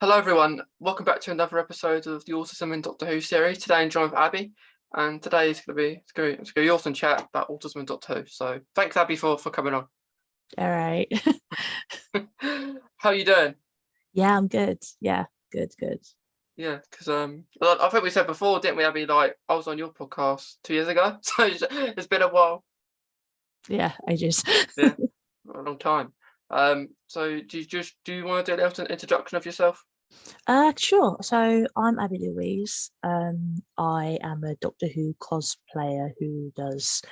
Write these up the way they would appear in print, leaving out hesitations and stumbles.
Hello everyone, welcome back to another episode of the Autism and Doctor Who series. Today I'm joined with Abi, and today is going to be awesome chat about autism and Doctor Who. So thanks Abi for coming on. All right. How are you doing? Yeah, I'm good. Yeah, good. Yeah, because I think we said before, didn't we, Abi? Like I was on your podcast 2 years ago, so it's been a while. Yeah, ages. Yeah, a long time. So do you want to do a little introduction of yourself? Sure. So I'm Abby Louise. I am a Doctor Who cosplayer who does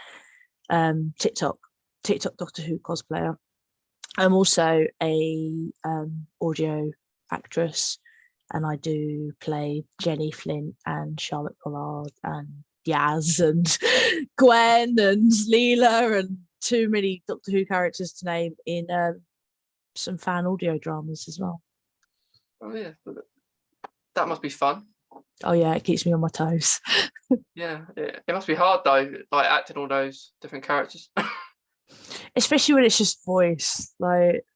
TikTok Doctor Who cosplayer. I'm also a audio actress, and I do play Jenny Flint and Charlotte Pollard and Yaz and Gwen and Leela and too many Doctor Who characters to name in some fan audio dramas as well. Oh yeah, that must be fun. Oh yeah, it keeps me on my toes. Yeah, it must be hard though, like acting all those different characters. Especially when it's just voice. Like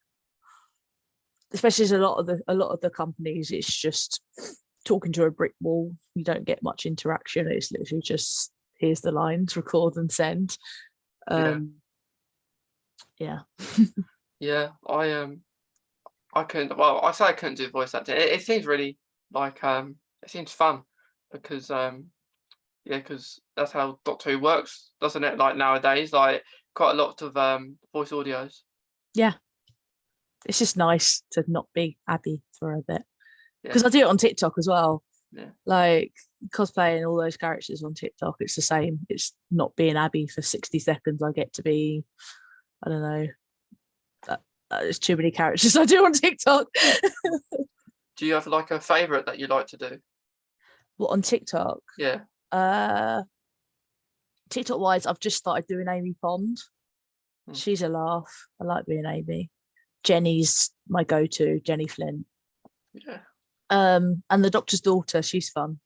especially as a lot of the companies, it's just talking to a brick wall. You don't get much interaction. It's literally just here's the lines, record and send. Yeah. Yeah, I couldn't. Well, I say I couldn't do voice acting. It seems really like it seems fun because yeah, because that's how Doctor Who works, doesn't it? Like nowadays, like quite a lot of voice audios. Yeah. It's just nice to not be Abby for a bit. Because Yeah, I do it on TikTok as well. yeah, Like cosplaying all those characters on TikTok, it's the same. It's not being Abby for 60 seconds. I get to be, I don't know, there's too many characters I do on TikTok. Do you have like a favorite that you like to do? What, on TikTok? Yeah. Uh, TikTok wise, I've just started doing Amy Pond. Hmm. She's a laugh. I like being Amy. Jenny's my go-to, Jenny Flint. Yeah. And the Doctor's daughter, she's fun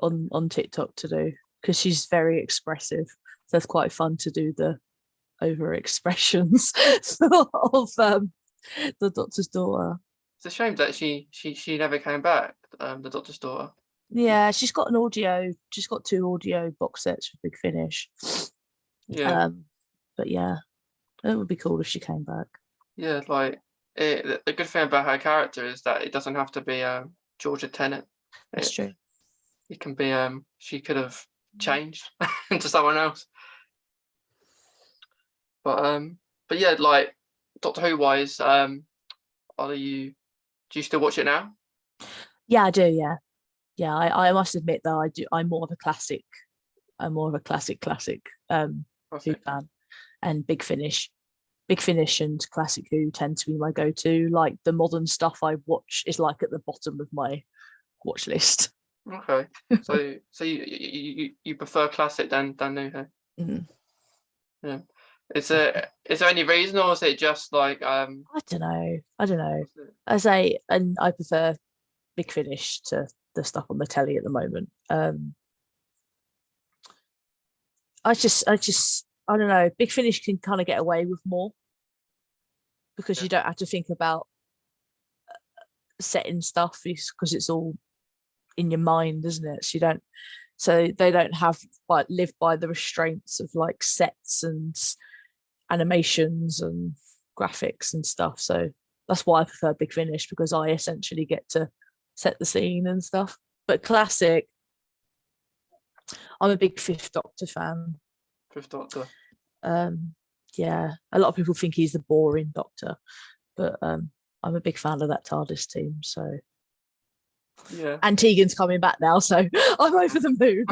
on TikTok to do because she's very expressive. So it's quite fun to do the over expressions of the Doctor's daughter. It's a shame that she never came back. The Doctor's daughter. Yeah, she's got an audio. She's got 2 audio box sets for Big Finish. Yeah. But yeah, it would be cool if she came back. Yeah, like the good thing about her character is that it doesn't have to be Georgia Tennant. That's true. It can be she could have changed into someone else. But yeah, like Doctor Who wise, do you still watch it now? Yeah, I do. Yeah. I must admit though, I do. I'm more of a classic. I'm more of a classic Who fan, and Big Finish. Big Finish and Classic Who tend to be my go-to. Like the modern stuff I watch is like at the bottom of my watch list. Okay, so you prefer classic than new Who? Mm. Yeah. Is there any reason, or is it just like I don't know. I say, and I prefer Big Finish to the stuff on the telly at the moment. I don't know. Big Finish can kind of get away with more because you don't have to think about setting stuff because it's all in your mind, isn't it? So they don't have like live by the restraints of like sets and animations and graphics and stuff. So that's why I prefer Big Finish, because I essentially get to set the scene and stuff. But classic, I'm a big Fifth Doctor fan. Fifth Doctor? Yeah, a lot of people think he's the boring Doctor, but I'm a big fan of that TARDIS team. So yeah, and Tegan's coming back now, so I'm over the moon.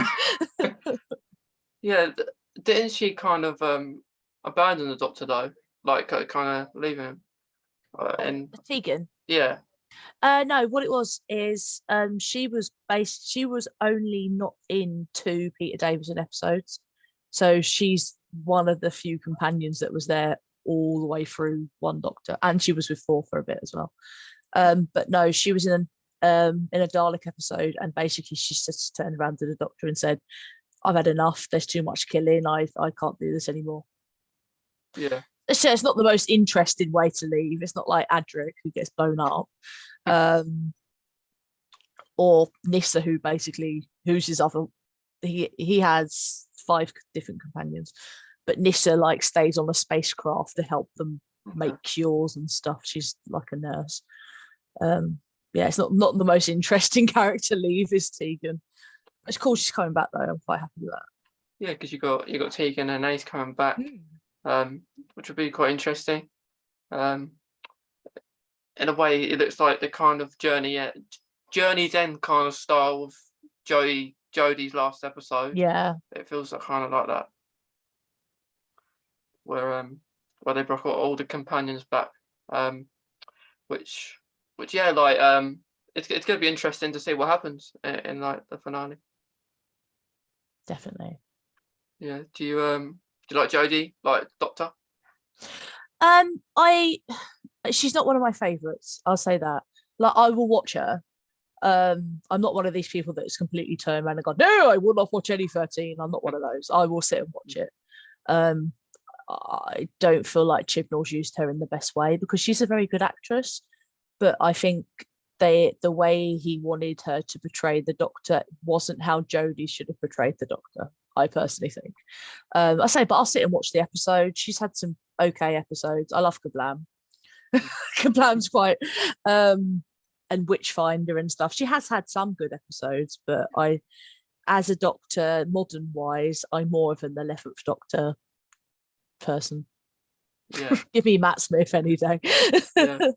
Yeah, didn't she kind of abandon the Doctor though, like kind of leaving him? And Tegan. yeah, No, what it was is she was only not in 2 Peter Davison episodes. So she's one of the few companions that was there all the way through one Doctor, and she was with 4 for a bit as well. But no, she was in a Dalek episode, and basically she just turned around to the Doctor and said, "I've had enough. There's too much killing. I can't do this anymore." yeah. it's not the most interesting way to leave. It's not like Adric who gets blown up, or Nissa who's his other. He has 5 different companions, but Nissa like stays on a spacecraft to help them make cures and stuff. She's like a nurse. Yeah, it's not the most interesting character leave is Tegan. It's cool she's coming back though. I'm quite happy with that. Yeah, because you got Tegan and Ace coming back, which would be quite interesting. In a way, it looks like the kind of Journey's End kind of style of Jodie's last episode. Yeah, it feels like kind of like that, where they brought all the companions back, which yeah, like it's going to be interesting to see what happens in like the finale. definitely. Yeah. Do you like Jodie, like Doctor? She's not one of my favorites. I'll say that. Like, I will watch her. I'm not one of these people that's completely turned around and gone, no, I will not watch any 13. I'm not one of those. I will sit and watch it. I don't feel like Chibnall's used her in the best way because she's a very good actress, but I think the way he wanted her to portray the Doctor wasn't how Jodie should have portrayed the Doctor. I personally think. But I'll sit and watch the episode. She's had some okay episodes. I love Kablam. Kablam's quite and Witchfinder and stuff. She has had some good episodes, but as a Doctor, modern wise, I'm more of an 11th Doctor person. Yeah. Give me Matt Smith any day.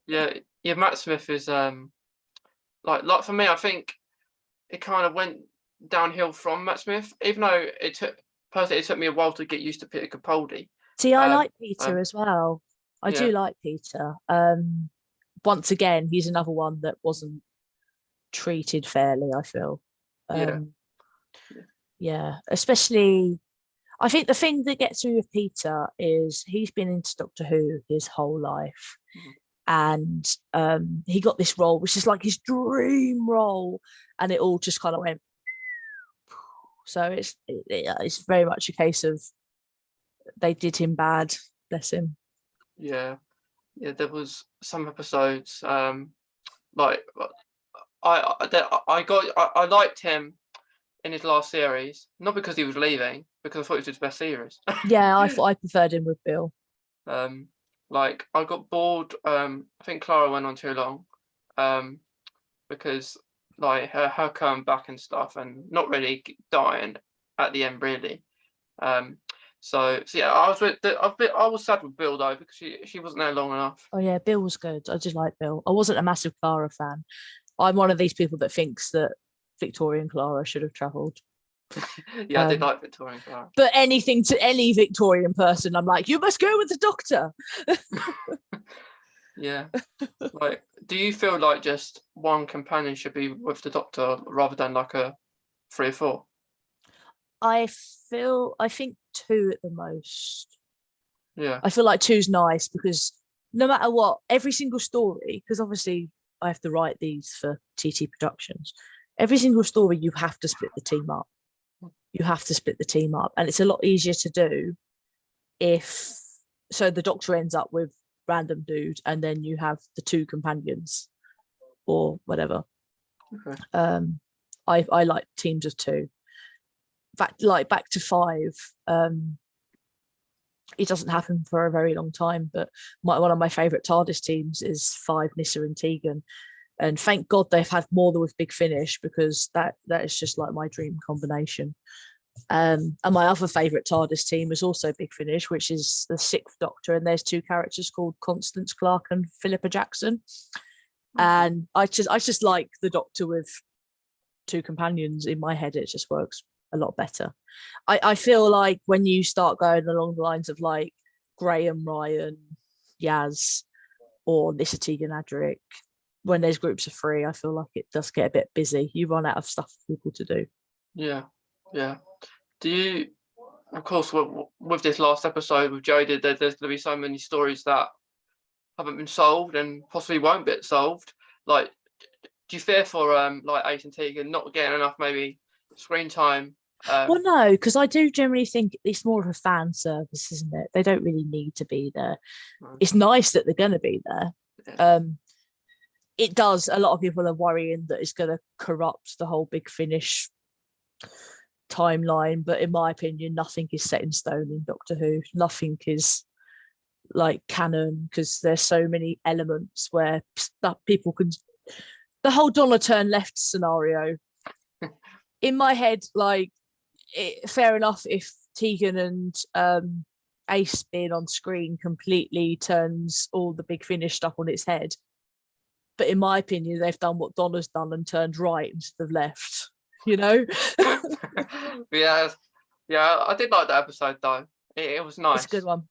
yeah. Matt Smith is like for me, I think it kind of went downhill from Matt Smith, even though it took me a while to get used to Peter Capaldi. See, I like Peter as well. I do like Peter. Once again, he's another one that wasn't treated fairly, I feel. Especially, I think the thing that gets me with Peter is he's been into Doctor Who his whole life. And he got this role, which is like his dream role, and it all just kind of went. So it's very much a case of they did him bad, bless him. Yeah, there was some episodes like I liked him in his last series, not because he was leaving, because I thought it was his best series. Yeah, I thought I preferred him with Bill. Like I got bored. I think Clara went on too long, because like her coming back and stuff, and not really dying at the end, really. So yeah, I was sad with Bill though, because she wasn't there long enough. Oh yeah, Bill was good. I just like Bill. I wasn't a massive Clara fan. I'm one of these people that thinks that Victorian Clara should have travelled. Yeah, I did like Victorian Clara. But anything to any Victorian person, I'm like, you must go with the Doctor. Yeah. Like, do you feel like just one companion should be with the Doctor rather than like a 3 or 4? I think 2 at the most. Yeah. I feel like 2's nice because no matter what, every single story, because obviously I have to write these for TT Productions, every single story you have to split the team up. And it's a lot easier to do if the Doctor ends up with random dude and then you have the 2 companions or whatever. Okay. I like teams of 2. Back to 5, it doesn't happen for a very long time, but one of my favorite TARDIS teams is 5, Nissa and Tegan, and thank God they've had more than with Big Finish, because that is just like my dream combination. And my other favorite TARDIS team is also Big Finish, which is the 6th Doctor, and there's 2 characters called Constance Clark and Philippa Jackson. And I just like the Doctor with 2 companions. In my head, it just works a lot better. I feel like when you start going along the lines of like Graham, Ryan, Yaz, or Nissa, Tegan, Adric, when there's groups of 3, I feel like it does get a bit busy. You run out of stuff for people to do. Yeah. Do you, of course, with this last episode with Jodie, there's going to be so many stories that haven't been solved and possibly won't get solved. Like, do you fear for like Ace and Tegan not getting enough maybe screen time Well, no, because I do generally think it's more of a fan service, isn't it? They don't really need to be there. It's nice that they're going to be there. Yeah. It does. A lot of people are worrying that it's going to corrupt the whole Big Finish timeline, but in my opinion, nothing is set in stone in Doctor Who. Nothing is like canon because there's so many elements where people can. The whole Donna turn left scenario. In my head, like, fair enough if Tegan and Ace being on screen completely turns all the Big Finish stuff on its head. But in my opinion, they've done what Donna's done and turned right instead of left. You know? Yeah, I did like that episode though. It was nice. It's a good one.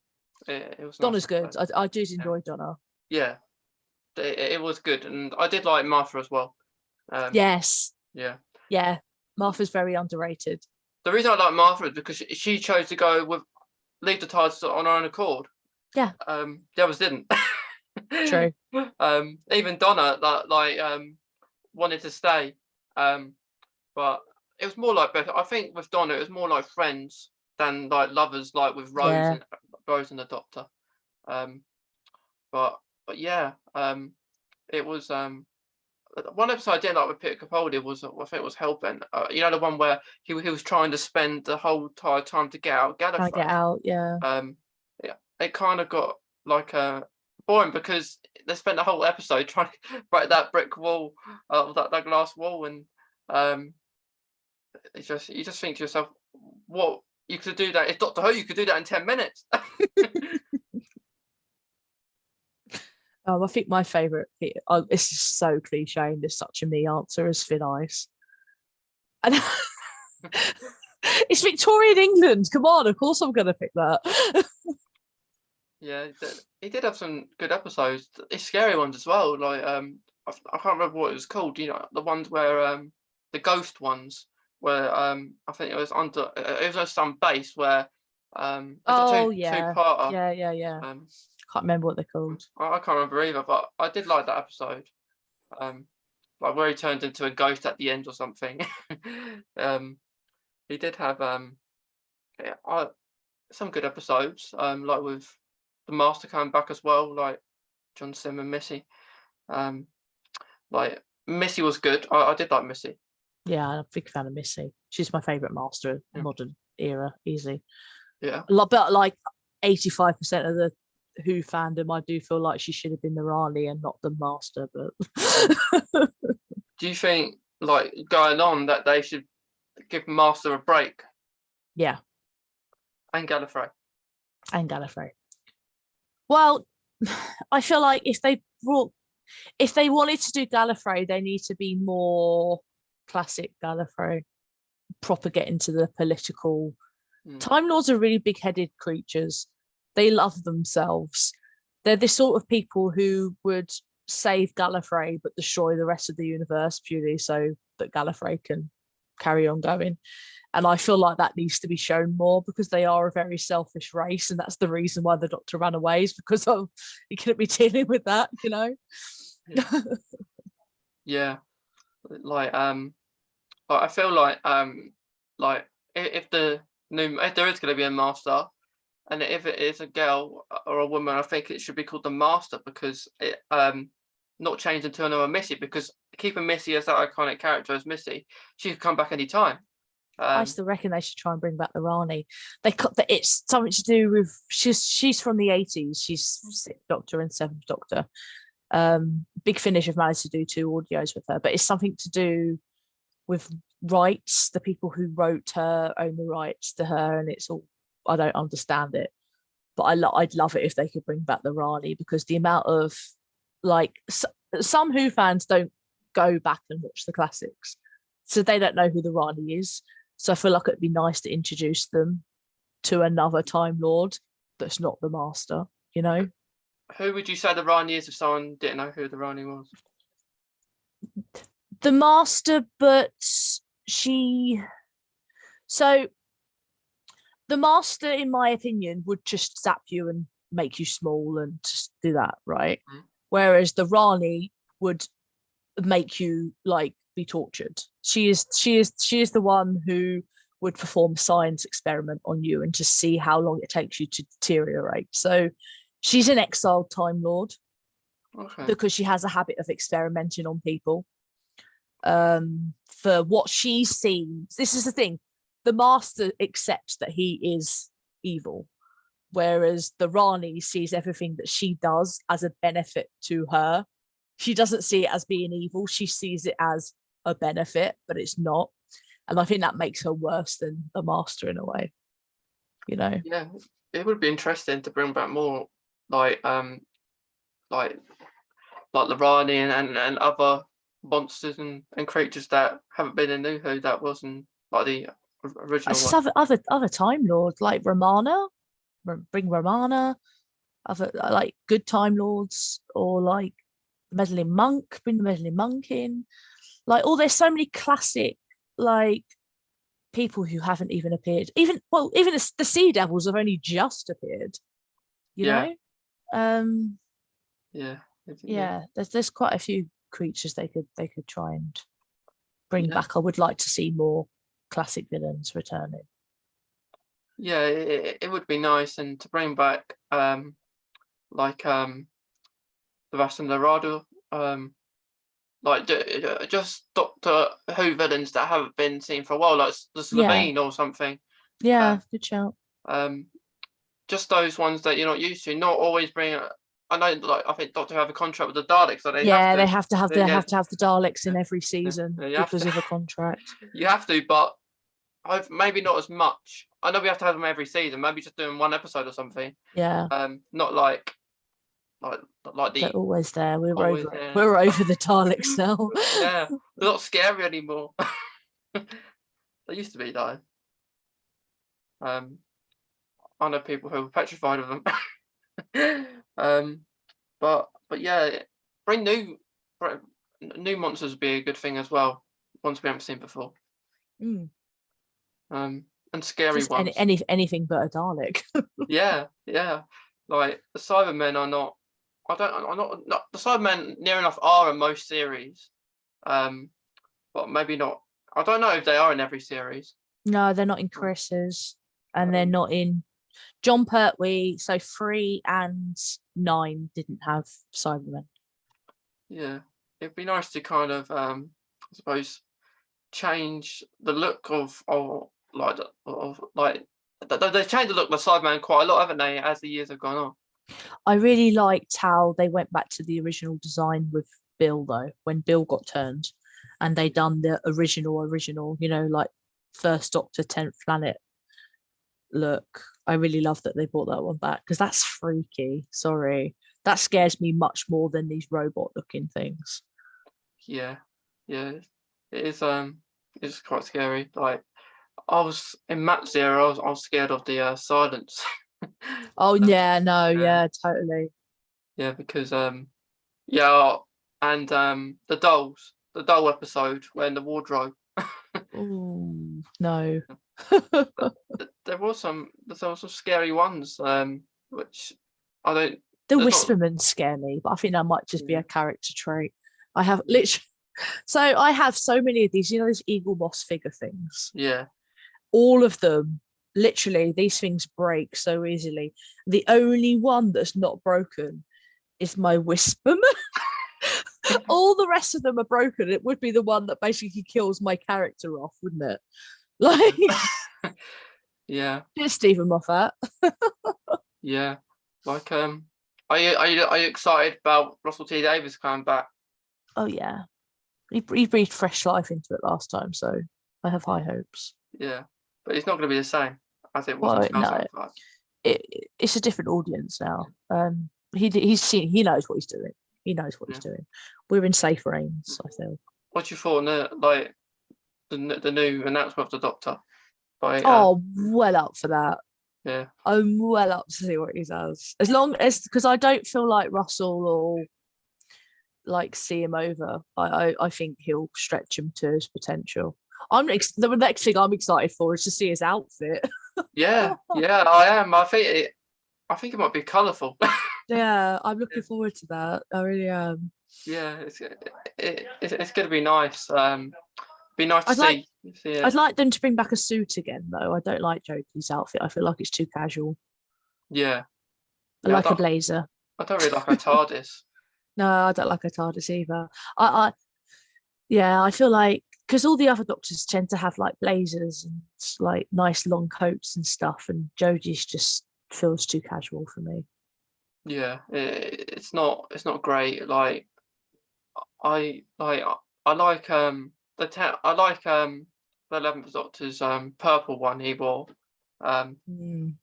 It was Donna's nice good. I do enjoy Donna. Yeah, it was good, and I did like Martha as well. Yes. Yeah. Martha's very underrated. The reason I like Martha is because she chose to go with leave the TARDIS on her own accord. Yeah. The others didn't. True. Even Donna wanted to stay. But it was more like I think with Donna it was more like friends than like lovers, like with Rose and the Doctor. But yeah, it was one episode I didn't like with Peter Capaldi was I think it was Hellbent. You know, the one where he was trying to spend the whole entire time to get out Gallifrey. I get out, yeah. Yeah, it kind of got like boring because they spent the whole episode trying to break that brick wall, that glass wall, and it's just you just think to yourself, what you could do that. It's Doctor Who, you could do that in 10 minutes. I think my favourite, it's just so cliche and it's such a me answer, is Thin Ice. And it's Victorian England. Come on, of course I'm going to pick that. Yeah, he did have some good episodes. It's scary ones as well. Like I can't remember what it was called. You know, the ones where the ghost ones, where I think it was under it was some base where two-parter. Yeah. Can't remember what they're called. I can't remember either, but I did like that episode. Like where he turned into a ghost at the end or something. He did have some good episodes. Like with the Master coming back as well, like John Sim and Missy. Like Missy was good. I did like Missy. Yeah, I'm a big fan of Missy. She's my favourite Master in modern era, easy. Yeah. But like 85% of the Who fandom, I do feel like she should have been the Rani and not the Master. But do you think, like going on, that they should give Master a break? Yeah. And Gallifrey. Well, I feel like if they wanted to do Gallifrey, they need to be more classic Gallifrey, proper get into the political. Time Lords are really big-headed creatures. They love themselves. They're the sort of people who would save Gallifrey but destroy the rest of the universe purely so that Gallifrey can carry on going. And I feel like that needs to be shown more because they are a very selfish race, and that's the reason why the Doctor ran away, is because he couldn't be dealing with that, you know. Yeah. Like I feel like if there is going to be a Master, and if it is a girl or a woman, I think it should be called the Master, because it not change into another Missy, because keeping Missy as that iconic character as Missy, she could come back any time. I still reckon they should try and bring back the Rani. It's something to do with she's from the 80s. She's 6th Doctor and 7th Doctor. Big Finish have managed to do 2 audios with her, but it's something to do with rights. The people who wrote her own the rights to her, and it's all, I don't understand it, but I'd love it if they could bring back the Rani, because the amount of, like, some Who fans don't go back and watch the classics, so they don't know who the Rani is. So I feel like it'd be nice to introduce them to another Time Lord that's not the Master, you know. Who would you say the Rani is if someone didn't know who the Rani was? The Master, but the Master, in my opinion, would just zap you and make you small and just do that, right? Whereas the Rani would make you like be tortured. She is the one who would perform a science experiment on you and just see how long it takes you to deteriorate. So she's an exiled Time Lord because she has a habit of experimenting on people. For what she sees, this is the thing, the Master accepts that he is evil, whereas the Rani sees everything that she does as a benefit to her. She doesn't see it as being evil, she sees it as a benefit, but it's not. And I think that makes her worse than the Master in a way, you know. Yeah, it would be interesting to bring back more like like the Rani and other monsters and creatures that haven't been in New Who, that wasn't like the original one. Other Time Lords like Romana, bring Romana, other like good Time Lords, or like Meddling Monk, bring the Meddling Monk in. Like, there's so many classic like people who haven't even appeared. Even the Sea Devils have only just appeared, you know. Yeah. There's quite a few creatures they could try and bring back. I would like to see more classic villains returning. Yeah, it would be nice, and to bring back like the rest of the Radu, like just Doctor Who villains that haven't been seen for a while, like the Slovene or something. Yeah, good shout. Just those ones that you're not used to. Not always bring. I know, like I think Doctor Who have a contract with the Daleks, so they have to have the Daleks in every season because of a contract. You have to, but maybe not as much. I know we have to have them every season. Maybe just doing one episode or something. Yeah. Not like the. They're always there. We're over it. We're over the Daleks now. Yeah, they're not scary anymore. They used to be though. I know people who were petrified of them. But yeah, bring new monsters would be a good thing as well. Ones we haven't seen before. And scary just ones. Anything but a Dalek. yeah. Like the Cybermen are not. The Cybermen near enough are in most series. But maybe not. I don't know if they are in every series. No, they're not in Chris's, and they're not in John Pertwee. So 3 and 9 didn't have Cybermen. Yeah, it'd be nice to kind of I suppose change the look of they changed the look of the Cyberman quite a lot, haven't they, as the years have gone on. I really liked how they went back to the original design with Bill though, when Bill got turned, and they done the original, you know, like First Doctor 10th Planet look. I really love that they brought that one back because that's freaky. Sorry, that scares me much more than these robot looking things. Yeah, it is. It's quite scary. Like I was in Matt's era, I was scared of the silence. Oh yeah, no, yeah, totally. Yeah, because and the doll episode when the wardrobe. Oh no. There was some scary ones, which I don't. The Whispermen scare me, but I think that might just be a character trait. I have literally, so I have so many of these, you know, those Eagle Moss figure things. Yeah. All of them, literally, these things break so easily. The only one that's not broken is my Whisperman. All the rest of them are broken. It would be the one that basically kills my character off, wouldn't it? Like, yeah. Here's Stephen Moffat. Yeah. Like, are you excited about Russell T Davies coming back? Oh yeah, he breathed fresh life into it last time, so I have high hopes. Yeah, but it's not going to be the same as it was in 2005. No, it's a different audience now. He knows what he's doing. He knows what he's doing. We're in safe reins, I feel. What do you thought, like the new announcement of the Doctor? Well up for that. Yeah, I'm well up to see what he does. As long as, because I don't feel like Russell will like see him over. I think he'll stretch him to his potential. The next thing I'm excited for is to see his outfit. yeah, I am. I think it might be colourful. Yeah, I'm looking forward to that. I really am. Yeah, it's going to be nice. be nice to I'd like see it. I'd like them to bring back a suit again, though. I don't like Jodie's outfit. I feel like it's too casual. Yeah, I yeah. like a blazer. I don't really like her TARDIS. No, I don't like a TARDIS either. Yeah, I feel like because all the other doctors tend to have like blazers and like nice long coats and stuff, and Jodie's just feels too casual for me. Yeah, it's not great. Like I like I like I like the 11th Doctor's purple one he wore. Um, Mm.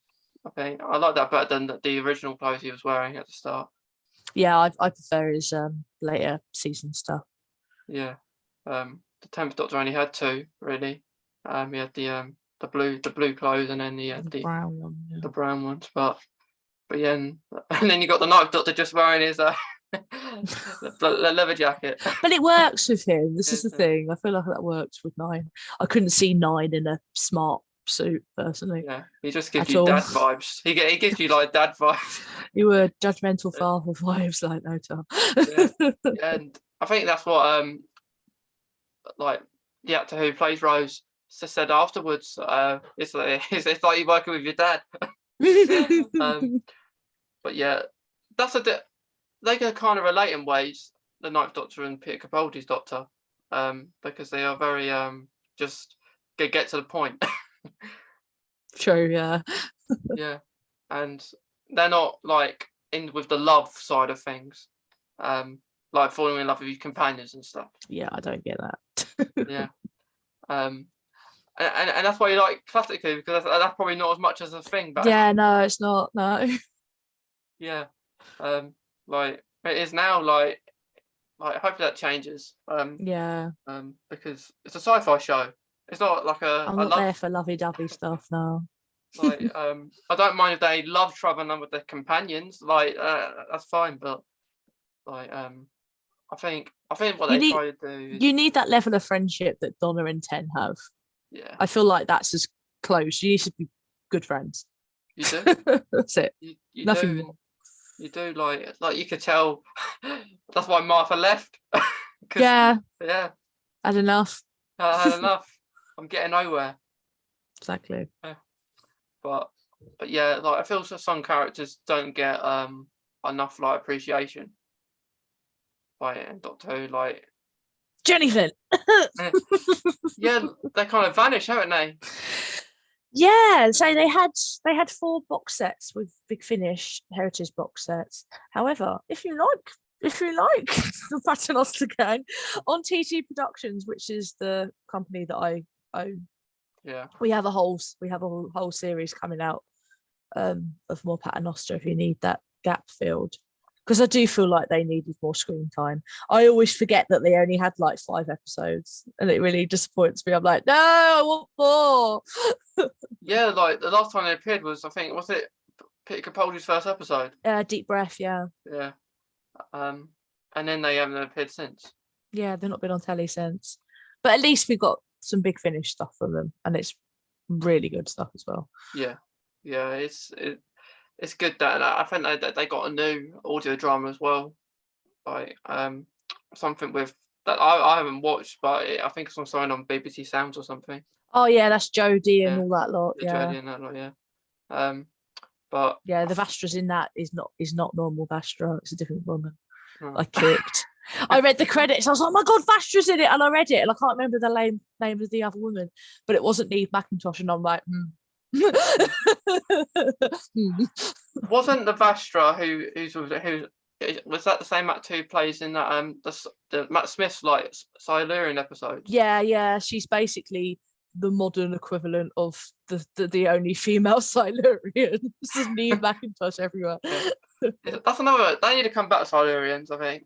I think I like that better than the original clothes he was wearing at the start. Yeah, I prefer his later season stuff. Yeah. The 10th Doctor only had two really. He had the blue clothes, and then he had The brown one. Yeah. the brown ones. But yeah, and then you got the 9th Doctor just wearing his the leather jacket. But it works with him. This Yeah, is the thing. I feel like that works with Nine. I couldn't see Nine in a smart suit personally yeah, he just gives at you all. dad vibes. He gives you like dad vibes. You were judgmental father vibes like no time. Yeah, and I think that's what like the actor who plays Rose said afterwards. It's like you're working with your dad. But yeah, that's they can kind of relate in ways, the 9th Doctor and Peter Capaldi's Doctor, because they are very just get to the point. True, yeah. Yeah, and they're not like in with the love side of things, like falling in love with your companions and stuff. Yeah, I don't get that. Yeah, and that's why you like Classic Who, because that's probably not as much as a thing back. Yeah, no, it's not. No. Yeah, like it is now. Like hopefully that changes. Yeah. Because it's a sci-fi show. It's not like I'm not there for lovey-dovey stuff now. like I don't mind if they love traveling with their companions. Like that's fine, but like I think what You they need try to do is, you need that level of friendship that Donna and Ten have. yeah, I feel like that's as close. You need to be good friends. you do. That's it. You Nothing do. more. You do like you could tell. That's why Martha left. 'Cause, Yeah, yeah, had enough. I had enough. I'm getting nowhere. Exactly. But yeah, like I feel some characters don't get enough like appreciation by it in Doctor Who. Like Jennifer. yeah, they kind of vanish, haven't they? Yeah, so they had 4 box sets with Big Finish Heritage box sets. However, if you like the Paternoster Gang on TT Productions, which is the company that I own, Yeah, we have a whole series coming out of more Paternoster if you need that gap filled. Because I do feel like they needed more screen time. I always forget that they only had like 5 episodes, and it really disappoints me. I'm like, no, I want more. yeah. Like the last time they appeared was it Peter Capaldi's first episode? Deep breath, yeah. Yeah. And then they haven't appeared since. Yeah, they've not been on telly since. But at least we got some Big Finish stuff from them, and it's really good stuff as well. Yeah, yeah. It's good that I think they got a new audio drama as well. Like something with that I haven't watched, but I think it's on something on BBC Sounds or something. Oh yeah, that's Jodie and Yeah, all that lot. the Yeah. Jodie and that lot, yeah. But Yeah, the Vastra's in that is not normal Vastra. It's a different woman. oh, I kicked. I read the credits. I was like, oh my god, Vastra's in it, and I read it, and I can't remember the name of the other woman, but it wasn't Neve McIntosh, and I'm like, wasn't the Vastra who was that the same actor who plays in that the Matt Smith's like Silurian episode? Yeah, she's basically the modern equivalent of the only female Silurian. This is Neve McIntosh everywhere. Yeah. That's another. They need to come back to Silurians, I think.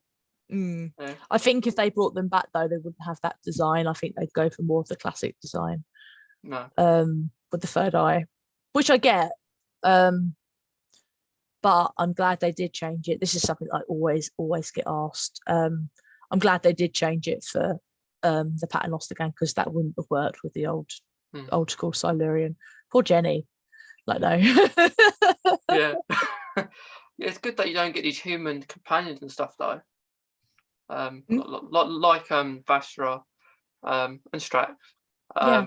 Yeah. I think if they brought them back though, they wouldn't have that design. I think they'd go for more of the classic design. No. With the third eye, which I get. But I'm glad they did change it. This is something I always get asked. I'm glad they did change it for the Paternoster Gang, because that wouldn't have worked with the old school Silurian. Poor Jenny. Like no. Yeah. Yeah, it's good that you don't get these human companions and stuff though. Like Vastra, and Strax. Yeah.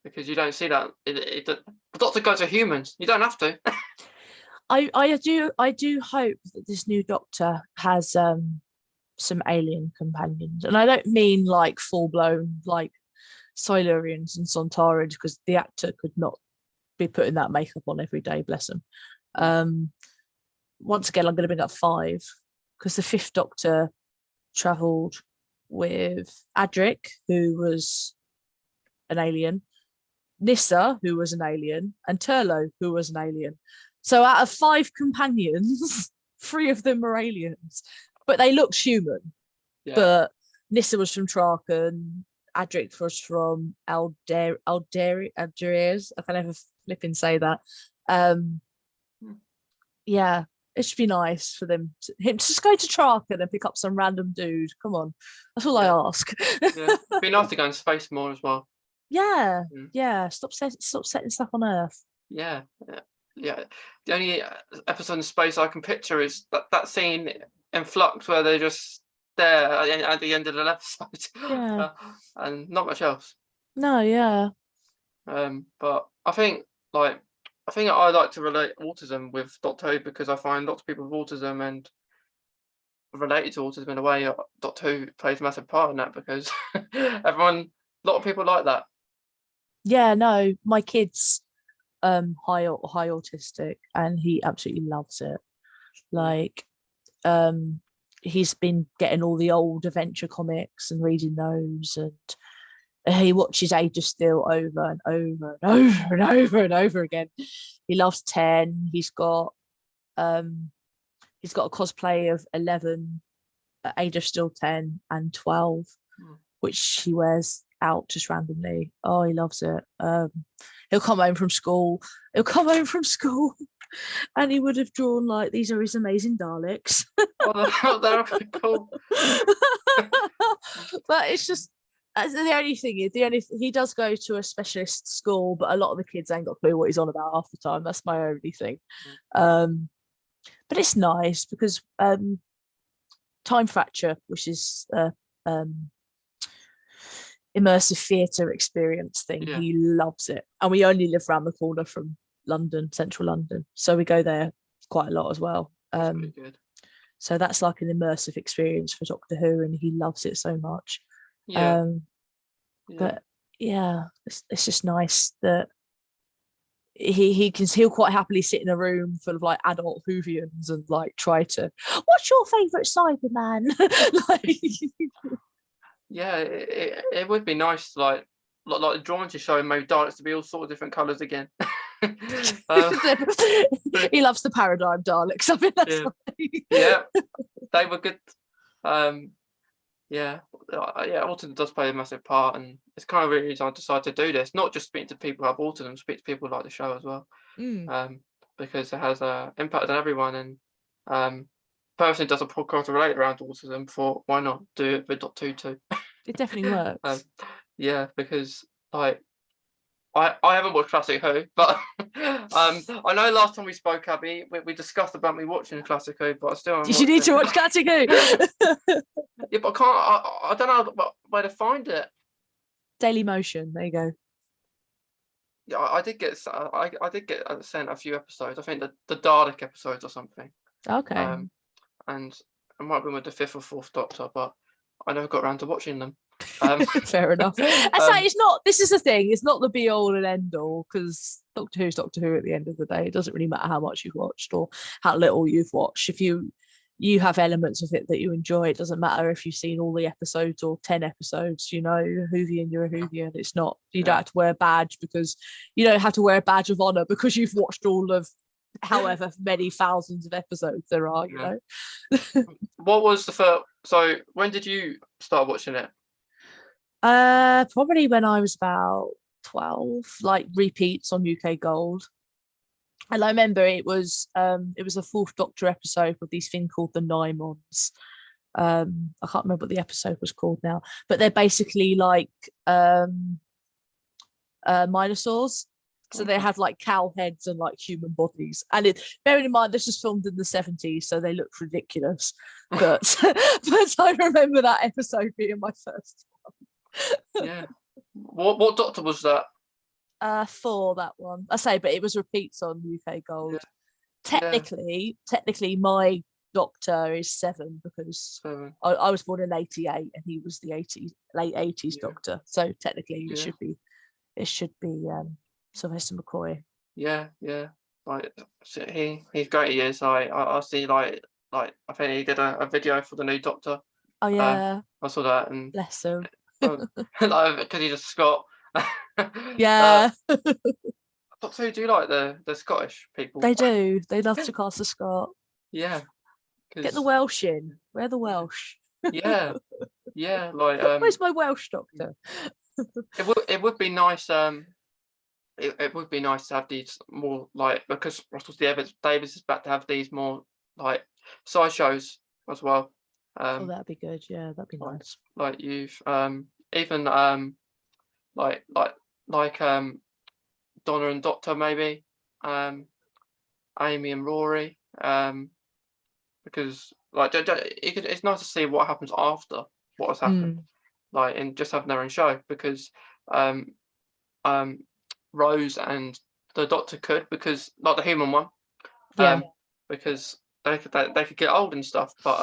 Because you don't see that. The Doctor goes to humans. You don't have to. I do hope that this new Doctor has some alien companions, and I don't mean like full blown like Silurians and Sontarans, because the actor could not be putting that makeup on every day, bless him. Once again, I'm going to bring up 5, because the 5th Doctor travelled with Adric, who was an alien, Nyssa, who was an alien, and Turlo, who was an alien. So out of 5 companions, 3 of them were aliens, but they looked human. Yeah. But Nyssa was from Traken, Adric was from Algiers. I can never flipping say that. Yeah, it should be nice for him to just go to Traken and pick up some random dude. Come on, that's all I ask. Yeah, it'd be nice to go in space more as well. Yeah, yeah. Stop setting stuff on Earth. Yeah. The only episode in space I can picture is that scene in Flux where they're just there at the end of the episode. Yeah. And not much else. No, yeah. But I think I like to relate autism with Doctor Who, because I find lots of people with autism and related to autism in a way. Doctor Who plays a massive part in that, because a lot of people like that. Yeah, no, my kid's high autistic, and he absolutely loves it. Like, he's been getting all the old adventure comics and reading those, and he watches Age of Steel over and over and over and over and over again. He loves 10. He's got a cosplay of 11, Age of Steel 10 and 12, which he wears out just randomly. Oh, he loves it. He'll come home from school and he would have drawn like, these are his amazing Daleks. Oh, they're cool. But it's just, the only thing is, he does go to a specialist school, but a lot of the kids ain't got a clue what he's on about half the time. That's my only thing. But it's nice because Time Fracture, which is immersive theatre experience thing, he loves it, and we only live around the corner from London, central London, so we go there quite a lot as well. That's really good. So that's like an immersive experience for Doctor Who, and he loves it so much. But yeah, it's just nice that he'll quite happily sit in a room full of like adult Whovians and like try to, what's your favourite Cyberman? It would be nice, like the drawing to show him maybe Daleks to be all sort of different colours again. He loves the paradigm Daleks. I mean, that's they were good. Autism does play a massive part, and it's kind of really reason I decided to do this. Not just speak to people who have autism, speak to people who like the show as well. Because it has an impact on everyone. And personally, does a podcast related around autism. For why not do it with Doctor Who too? It definitely works. Because like I haven't watched Classic Who, but I know last time we spoke, Abby, we discussed about me watching Classic Who, but I still haven't. You need to watch Classic Who. Yeah, but I don't know where to find it. Daily Motion. There you go. Yeah, I did get sent a few episodes. I think the Dalek episodes or something. Okay. And I might have been with the 5th or 4th Doctor, but I never got around to watching them. Fair enough. It's not. This is the thing. It's not the be all and end all, because Doctor Who's Doctor Who at the end of the day. It doesn't really matter how much you've watched or how little you've watched. If you have elements of it that you enjoy, it doesn't matter if you've seen all the episodes or 10 episodes. You know, you're a Whovian, you're a Whovian. It's not. You don't have to wear a badge, because you don't have to wear a badge of honor because you've watched all of however many thousands of episodes there are. You know. What was the first? So when did you start watching it? Probably when I was about 12, like repeats on UK Gold. And I remember it was a 4th Doctor episode with these thing called the Nymons. I can't remember what the episode was called now, but they're basically like Minosaurs. So they have like cow heads and like human bodies. And bearing in mind this was filmed in the 70s, so they looked ridiculous. But I remember that episode being my first one. Yeah. What Doctor was that? 4, that one. I say, but it was repeats on UK Gold. Yeah. Technically, my Doctor is 7 because 7. I was born in '88 and he was the late '80s Yeah. Doctor. So technically, Yeah. it should be Sylvester McCoy. Yeah. Yeah. Like so he's great. He is. I see like I think he did a video for the new Doctor. Oh yeah, I saw that and bless him. like because he's a Scot. Yeah, Doctor Who, do you like the Scottish people? they do. They love to cast a Scot. Yeah, Get the because Welsh in. We're the Welsh. yeah, yeah, like Where's my Welsh Doctor? it would be nice. It would be nice to have these more like because Russell Davis is back to have these more like side shows as well. Oh, that'd be good. Yeah, that'd be Like nice. like you've even like like like Donna and Doctor maybe um Amy and Rory because like it's nice to see what happens after what has happened Mm, like and just having their own show because um um Rose and the Doctor could because like the human one yeah. because they could get old and stuff but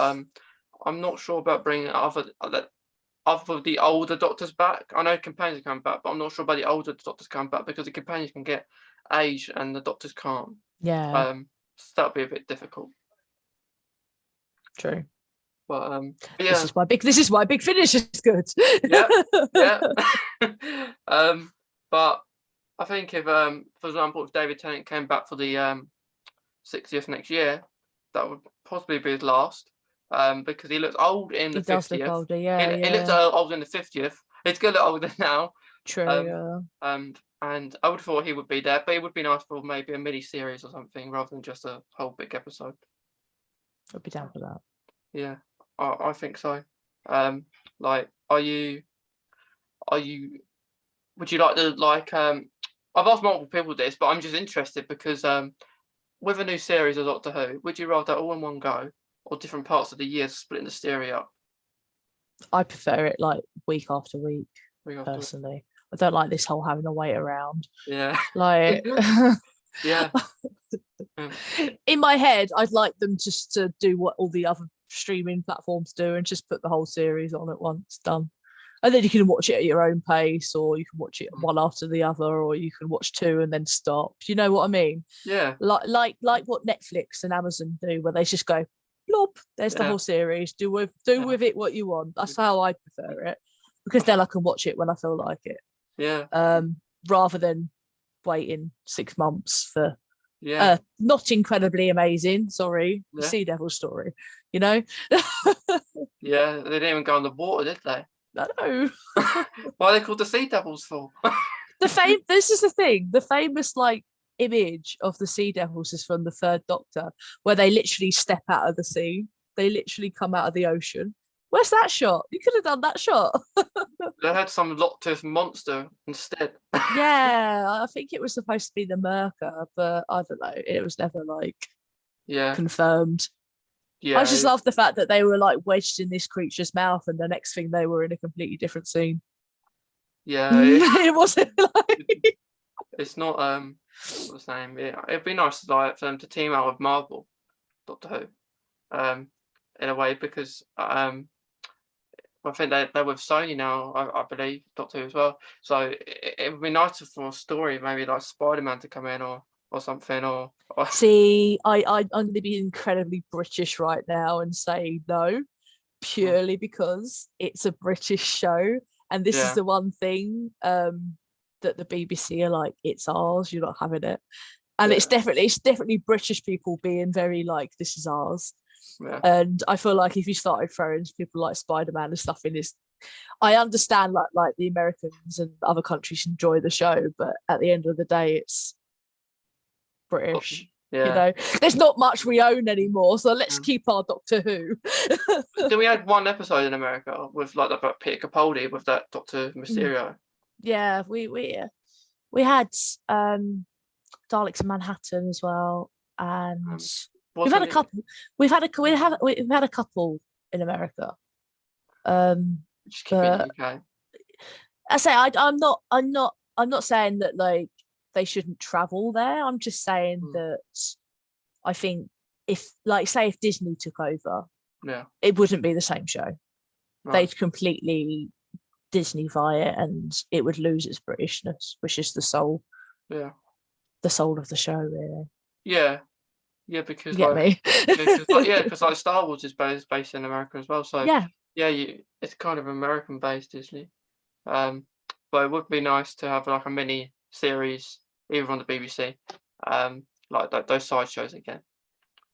I'm not sure about bringing other the older Doctors back. I know companions are coming back, but I'm not sure about the older Doctors coming back because the companions can get aged and the Doctors can't. Yeah, So that'd be a bit difficult. true. But This yeah, is why Big Finish is good. yeah, yeah. But I think if for example, if David Tennant came back for the 60th next year, that would possibly be his last. Because he looks old in He the does look 50th. older. He, Yeah, he looks yeah. old in the 50th. He's gonna look older now. True. Um, and I would have thought he would be there, but it would be nice for maybe a mini series or something rather than just a whole big episode. I'd be down for that. Yeah, I think so. Like, are you? Would you like to like? I've asked multiple people this, but I'm just interested because with a new series of Doctor Who, would you rather all in one go or different parts of the year splitting the series up I prefer it like week after week, week after week? personally. I don't like this whole having to wait around. Yeah, Like yeah, yeah, in my head, I'd like them just to do what all the other streaming platforms do and just put the whole series on at once, done. And then you can watch it at your own pace, or you can watch it one after the other, or you can watch 2 and then stop. You know what I mean? yeah, Like what Netflix and Amazon do, where they just go, blob, there's the yeah, whole series. Do with yeah, it what you want. That's how I prefer it, because then I can watch it when I feel like it, yeah, rather than waiting 6 months for yeah, not incredibly amazing. Sorry, the yeah. Sea Devil story. You know, Yeah, they didn't even go on the water, did they? I know. Why are they called the Sea Devils for? This is the thing. The famous like image of the Sea Devils is from the Third Doctor, where they literally step out of the sea. They literally come out of the ocean. Where's that shot? You could have done that shot. They had some Loch Ness monster instead. Yeah, I think it was supposed to be the Merker, but I don't know. It was never like Yeah, confirmed. I yeah, just love the fact that they were like wedged in this creature's mouth, and the next thing they were in a completely different scene. yeah. It wasn't like It's not what's the name? It'd be nice like for them to team out with Marvel, Doctor Who, in a way because I think they're with Sony now. I believe Doctor Who as well. So it would be nice for a story, maybe like Spider-Man to come in or something or see, I'm going to be incredibly British right now and say no, purely because it's a British show, and this is yeah, the one thing that the BBC are like, it's ours, you're not having it. And yeah, it's definitely British people being very like, this is ours. yeah, And I feel like if you started throwing people like Spider-Man and stuff in this, I understand like the Americans and other countries enjoy the show, but at the end of the day, it's British. You yeah. know, there's not much we own anymore, so let's Mm. keep our Doctor Who. Then we had one episode in America with like about Peter Capaldi with that Doctor Mysterio. Yeah, we had Daleks in Manhattan as well, and we've had Wasn't a it? couple. We've had a couple in America. Just keep it in But the UK. I say I'm not saying that like they shouldn't travel there. I'm just saying Mm, that I think if like say if Disney took over, yeah, it wouldn't be the same show. right. They'd completely Disneyfy it and it would lose its Britishness, which is Yeah, the soul of the show, really. yeah, yeah. You Because get like, me? because like Star Wars is based in America as well. So Yeah. yeah, it's kind of American based Disney. Um, but it would be nice to have like a mini series either on the BBC, like those side shows again.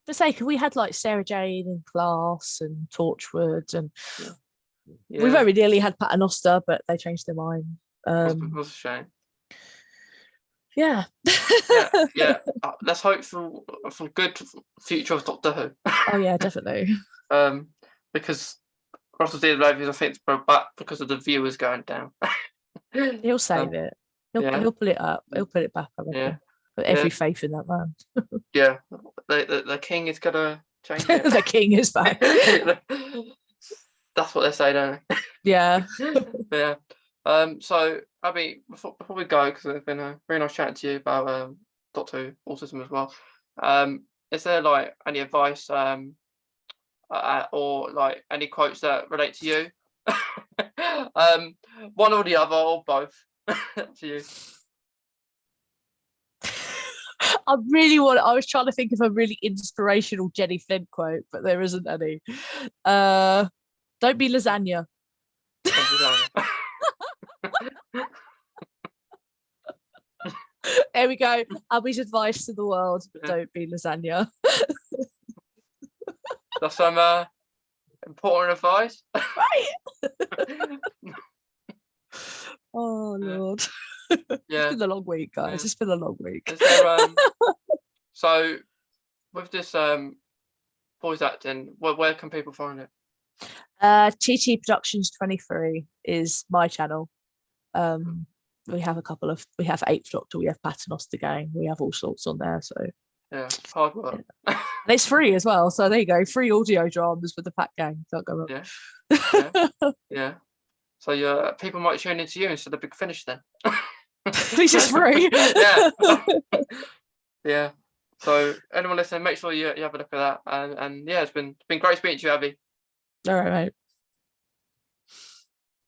For sake, we had like Sarah Jane and Glass and Torchwood, and Yeah, we yeah. very nearly had Paternoster, but they changed their mind. Was a shame. Yeah. Yeah, yeah. Let's hope for good future of Doctor Who. Oh yeah, definitely. Um, because Russell T Davies, I think, it's brought back because of the viewers going down. He'll save um, it. yeah, He'll pull it up. He'll put it back, I yeah, reckon. Got yeah, every faith in that man. yeah. The king is gonna change it. The king is back. That's what they say, don't Yeah. they? Yeah. So Abby, before we go, because it's been a very nice chatting to you about Doctor Who autism as well. Is there like any advice or like any quotes that relate to you? um, one or the other, or both. To you. I was trying to think of a really inspirational Jenny Flynn quote, but there isn't any. Don't be lasagna. Some designer. There we go. Abby's advice to the world: Yeah. don't be lasagna. That's some important advice. Right. Oh Yeah. Lord. It's Yeah. been a long week, guys. Yeah. It's been a long week. Is there so with this voice acting, where can people find it? TT Productions 23 is my channel. We have Eighth Doctor, we have Paternoster Gang, we have all sorts on there. So Yeah, hard yeah. work. And it's free as well. So there you go, free audio dramas with the Pat Gang. Can't go wrong. Yeah, yeah, yeah. So people might tune into you instead of Big Finish then. At least it's free. Yeah. Yeah. So anyone listening, make sure you have a look at that. And yeah, it's been great speaking to you, Abby. All right, mate.